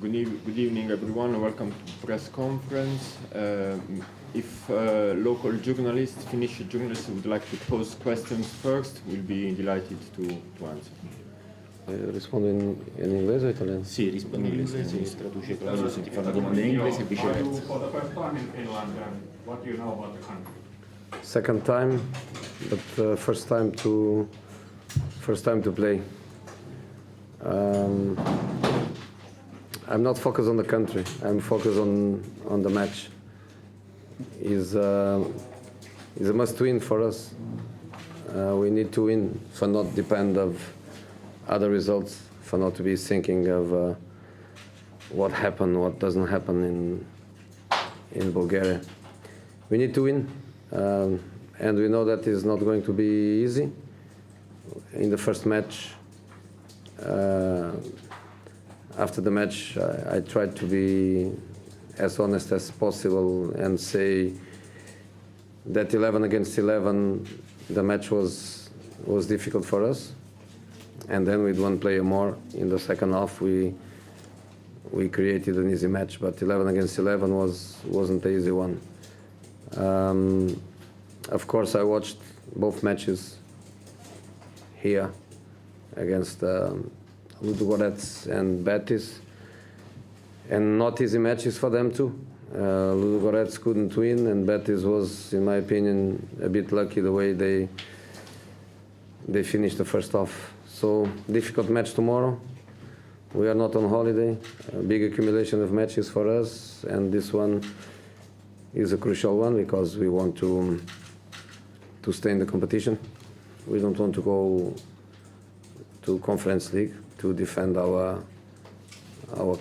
Good evening, everyone. Welcome to press conference. If local journalists, Finnish journalists, would like to pose questions first, we'll be delighted to answer. Rispondo in inglese o italiano? Sì, rispondi in inglese, si traduce Claudio, se ti fanno domande in inglese e viceversa. For the first time in Finland, what do you know about the country? Second time, but first time to play. I'm not focused on the country. I'm focused on the match. Is a must-win for us. We need to win for not depend of other results, for not to be thinking of what happened, what doesn't happen in Bulgaria. We need to win, and we know that is not going to be easy. In the first match, after the match, I tried to be as honest as possible and say that 11 against 11, the match was difficult for us. And then with one player more in the second half, we created an easy match. But 11 against 11 wasn't the easy one. Of course, I watched both matches here against Ludogorets and Betis, and not easy matches for them too. Ludogorets couldn't win, and Betis was, in my opinion, a bit lucky the way they finished the first half. So difficult match tomorrow. We are not on holiday. A big accumulation of matches for us, and this one is a crucial one because we want to stay in the competition. We don't want to go to Conference League to defend our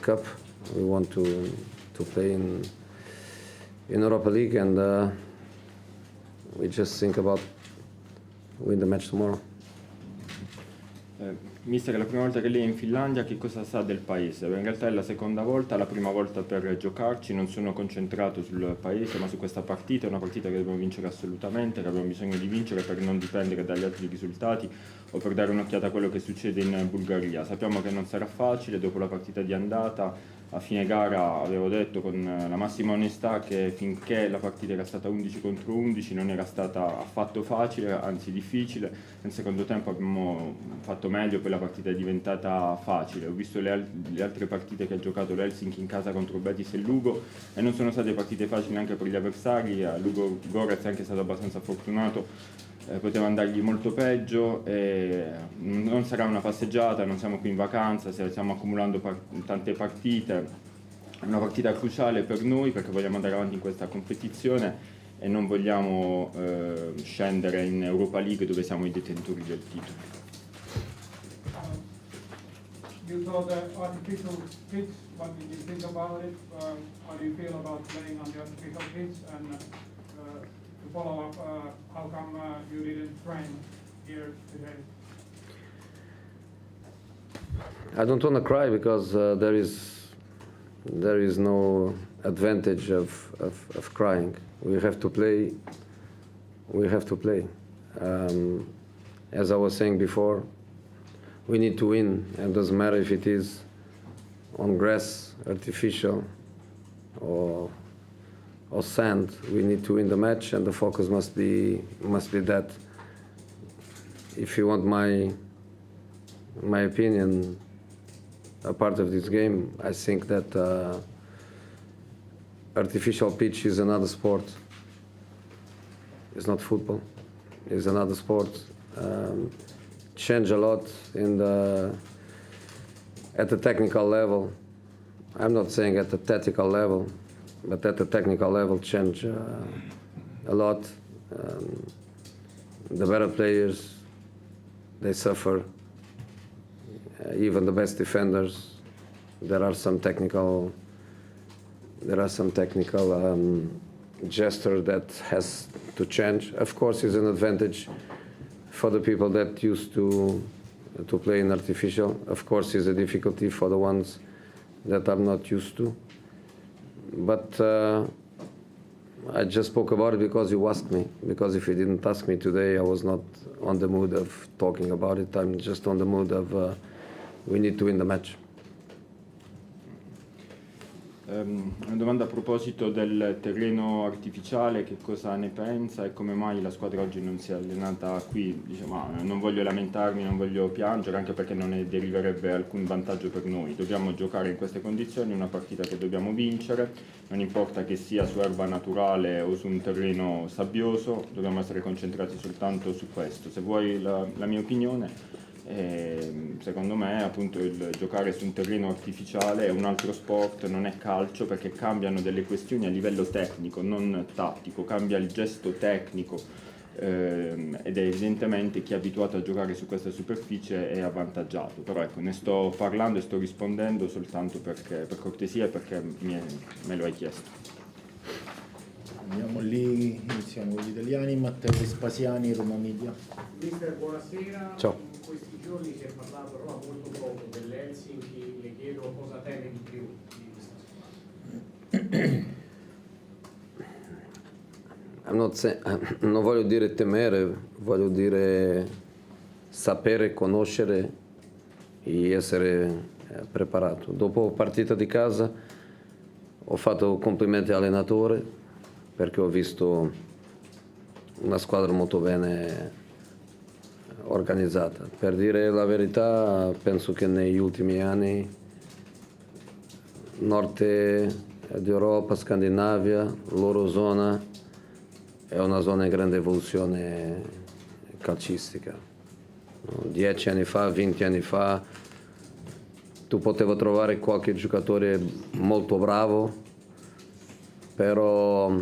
cup. We want to play in Europa League, and we just think about win the match tomorrow. Mister, è la prima volta che lei è in Finlandia, che cosa sa del paese? In realtà è la seconda volta, la prima volta per giocarci, non sono concentrato sul paese ma su questa partita. È una partita che dobbiamo vincere assolutamente, che abbiamo bisogno di vincere per non dipendere dagli altri risultati o per dare un'occhiata a quello che succede in Bulgaria. Sappiamo che non sarà facile. Dopo la partita di andata, a fine gara avevo detto con la massima onestà che finché la partita era stata 11 contro 11 non era stata affatto facile, anzi difficile. Nel secondo tempo abbiamo fatto meglio, poi la partita è diventata facile. Ho visto le altre partite che ha giocato l'Helsinki in casa contro Betis e Lugo e non sono state partite facili neanche per gli avversari. Lugo Gorez è anche stato abbastanza fortunato, poteva andargli molto peggio. Non sarà una passeggiata, non siamo qui in vacanza, stiamo accumulando tante partite. È una partita cruciale per noi perché vogliamo andare avanti in questa competizione e non vogliamo scendere in Europa League dove siamo i detentori del titolo. You saw the artificial pitch. What did you think about it? How do you feel about playing on the artificial pitch? And to follow up, how come you didn't train here today? I don't want to cry because there is no advantage of crying. We have to play. We have to play. As I was saying before, we need to win, and it doesn't matter if it is on grass, artificial, or sand. We need to win the match, and the focus must be that. If you want my opinion, a part of this game, I think that artificial pitch is another sport. It's not football. It's another sport. Change a lot at the technical level. I'm not saying at the tactical level, but at the technical level change a lot. The better players, they suffer. Even the best defenders, there are some technical gesture that has to change. Of course, it's an advantage for the people that used to play in artificial. Of course, it's a difficulty for the ones that are not used to. But I just spoke about it because you asked me. Because if you didn't ask me today, I was not on the mood of talking about it. I'm just on the mood of we need to win the match. Una domanda a proposito del terreno artificiale, che cosa ne pensa e come mai la squadra oggi non si è allenata qui? Dice, ma non voglio lamentarmi, non voglio piangere, anche perché non ne deriverebbe alcun vantaggio per noi. Dobbiamo giocare in queste condizioni, una partita che dobbiamo vincere, non importa che sia su erba naturale o su un terreno sabbioso, dobbiamo essere concentrati soltanto su questo. Se vuoi la mia opinione, secondo me appunto il giocare su un terreno artificiale è un altro sport, non è calcio, perché cambiano delle questioni a livello tecnico, non tattico, cambia il gesto tecnico, ed è evidentemente chi è abituato a giocare su questa superficie è avvantaggiato. Però ecco, ne sto parlando e sto rispondendo soltanto perché, per cortesia e perché me lo hai chiesto. Andiamo lì, iniziamo con gli italiani. Matteo Vespasiani, Roma Media. Mister, buonasera. Ciao. In questi giorni si è parlato però molto poco dell'Helsinki, le chiedo cosa teme di più di questa squadra. Non voglio dire temere, voglio dire sapere, conoscere e essere preparato. Dopo partita di casa ho fatto complimenti all'allenatore, perché ho visto una squadra molto bene organizzata. Per dire la verità, penso che negli ultimi anni nord di Europa, Scandinavia, loro zona è una zona in grande evoluzione calcistica. 10 anni fa, 20 anni fa, tu potevi trovare qualche giocatore molto bravo, però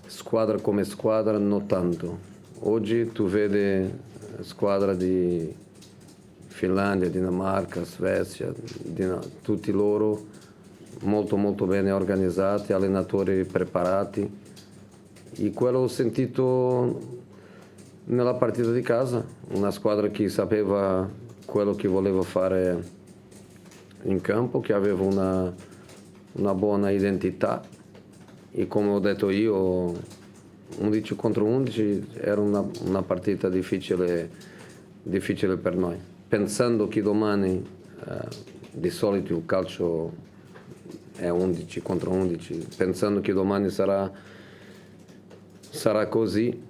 squadra come squadra non tanto. Oggi tu vedi squadra di Finlandia, Danimarca, Svezia, tutti loro molto molto bene organizzati, allenatori preparati, e quello ho sentito nella partita di casa, una squadra che sapeva quello che voleva fare in campo, che aveva una buona identità. E come ho detto io, 11 contro 11 era una partita difficile per noi, pensando che domani di solito il calcio è 11 contro 11, pensando che domani sarà così.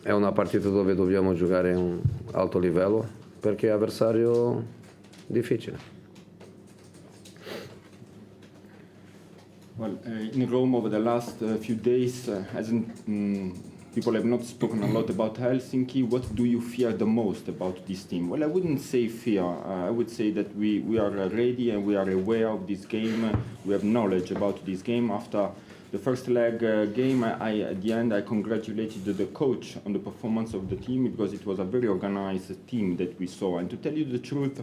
È una partita dove dobbiamo giocare a un alto livello, perché è avversario difficile. Well, in Rome over the last few days, people have not spoken a lot about Helsinki. What do you fear the most about this team? Well, I wouldn't say fear. I would say that we are ready and we are aware of this game. We have knowledge about this game. After the first leg game, at the end, I congratulated the coach on the performance of the team, because it was a very organized team that we saw. And to tell you the truth,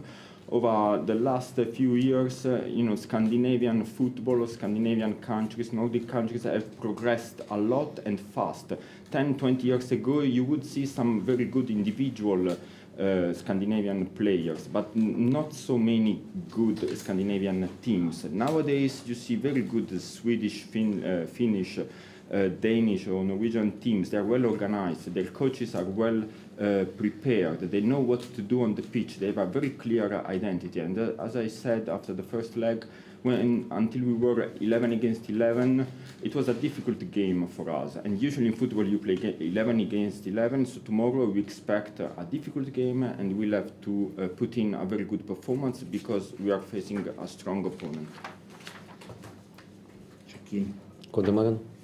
over the last few years, Scandinavian football, Scandinavian countries, Nordic countries have progressed a lot and fast. 10, 20 years ago, you would see some very good individual Scandinavian players, but not so many good Scandinavian teams. Nowadays, you see very good Swedish, Finnish, Danish or Norwegian teams. They are well organized. Their coaches are well prepared. They know what to do on the pitch. They have a very clear identity. And as I said after the first leg, until we were 11 against 11, it was a difficult game for us. And usually in football you play 11 against 11. So tomorrow we expect a difficult game, and we'll have to put in a very good performance, because we are facing a strong opponent. Cecchini. Quanto mancano?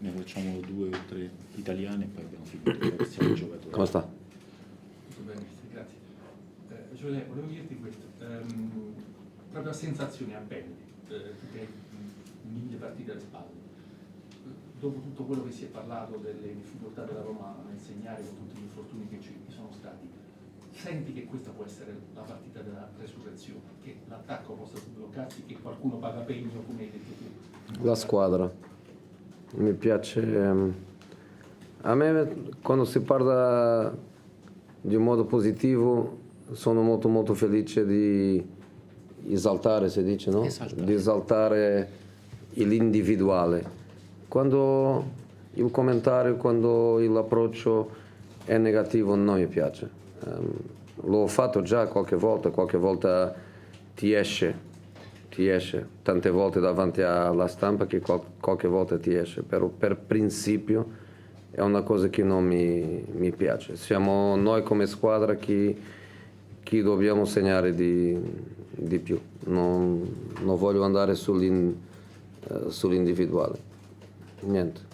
Ne facciamo 2 o 3 italiane e poi abbiamo finito la versione giocatori. Come sta? Tutto bene, grazie. Giulia, volevo dirti questo, proprio a sensazione, a pelle, tu che hai 1000 partite alle spalle, dopo tutto quello che si è parlato delle difficoltà della Roma nel segnare, con tutti gli infortuni che ci sono stati, senti che questa può essere la partita della resurrezione, che l'attacco possa sbloccarsi, che qualcuno paga pegno, come hai detto tu? La squadra. Mi piace. A me, quando si parla di un modo positivo, sono molto molto felice di esaltare, si dice, no? Di esaltare l'individuale. Quando il commentario, quando l'approccio è negativo, non mi piace. L'ho fatto già qualche volta ti esce ti esce tante volte davanti alla stampa, che qualche volta ti esce, però per principio è una cosa che non mi piace. Siamo noi come squadra che dobbiamo segnare di più, non voglio andare sull'individuale, niente.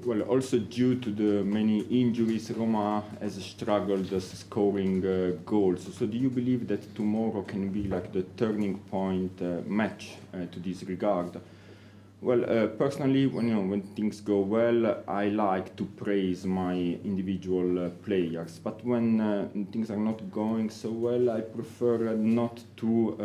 Well, also due to the many injuries, Roma has struggled scoring goals. So do you believe that tomorrow can be like the turning point match to this regard? Well, personally, when things go well, I like to praise my individual players. But when things are not going so well, I prefer not to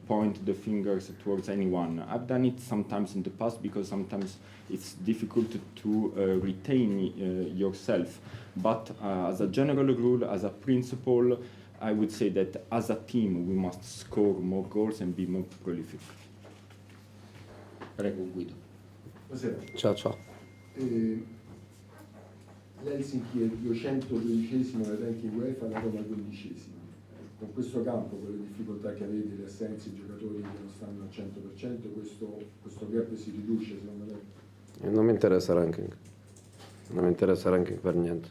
point the fingers towards anyone. I've done it sometimes in the past because sometimes it's difficult to retain yourself. But as a general rule, as a principle, I would say that as a team we must score more goals and be more prolific. Prego Guido. Buonasera. Ciao. L'Helsinki è il 212esimo nel ranking UEFA, la Roma 15esima. Con questo campo, con le difficoltà che avete, le assenze, i giocatori che non stanno al 100%, questo gap si riduce secondo lei? Non mi interessa il ranking per niente.